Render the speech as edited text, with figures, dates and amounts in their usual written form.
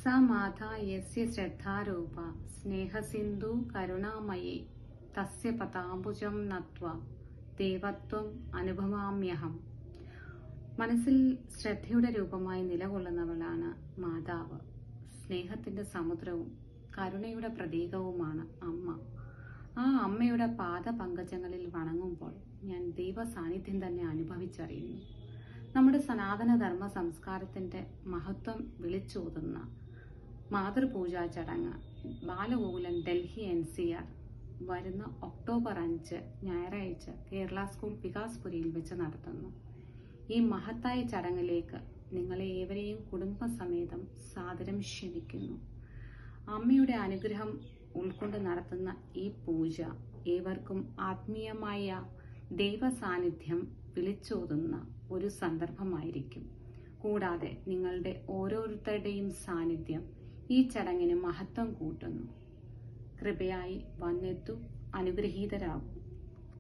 सा माता यस्य श्रद्धारूप स्नेहसिन्धु करुणामयी तस्य पदाम्बुजं नत्वा ദേവത്വം അനുഭവാമ്യഹം. മനസ്സിൽ ശ്രദ്ധയുടെ രൂപമായി നിലകൊള്ളുന്നവളാണ് മാതാവ്. സ്നേഹത്തിന്റെ സമുദ്രവും കരുണയുടെ പ്രതീകവുമാണ് അമ്മ. ആ അമ്മയുടെ പാദപങ്കജങ്ങളിൽ വണങ്ങുമ്പോൾ ഞാൻ ദൈവ സാന്നിധ്യം തന്നെ അനുഭവിച്ചറിയുന്നു. നമ്മുടെ സനാതനധർമ്മ സംസ്കാരത്തിന്റെ മഹത്വം വിളിച്ചോതുന്ന മാതൃപൂജാ ചടങ്ങ് ബാലഗോകുലം ഡൽഹി NCR വരുന്ന ഒക്ടോബർ 5 ഞായറാഴ്ച കേരള സ്കൂൾ വികാസ്പുരിയിൽ വെച്ച് നടത്തുന്നു. ഈ മഹത്തായ ചടങ്ങിലേക്ക് നിങ്ങളെ ഏവരെയും കുടുംബസമേതം സാദരം ക്ഷണിക്കുന്നു. അമ്മയുടെ അനുഗ്രഹം ഉൾക്കൊണ്ട് നടത്തുന്ന ഈ പൂജ ഏവർക്കും ആത്മീയമായ ദൈവ സാന്നിധ്യം വിളിച്ചോതുന്ന ഒരു സന്ദർഭമായിരിക്കും. കൂടാതെ നിങ്ങളുടെ ഓരോരുത്തരുടെയും സാന്നിധ്യം ഈ ചടങ്ങിന് മഹത്വം കൂട്ടുന്നു. കൃപയായി വന്നെത്തു, അനുഗ്രഹീതരാകും.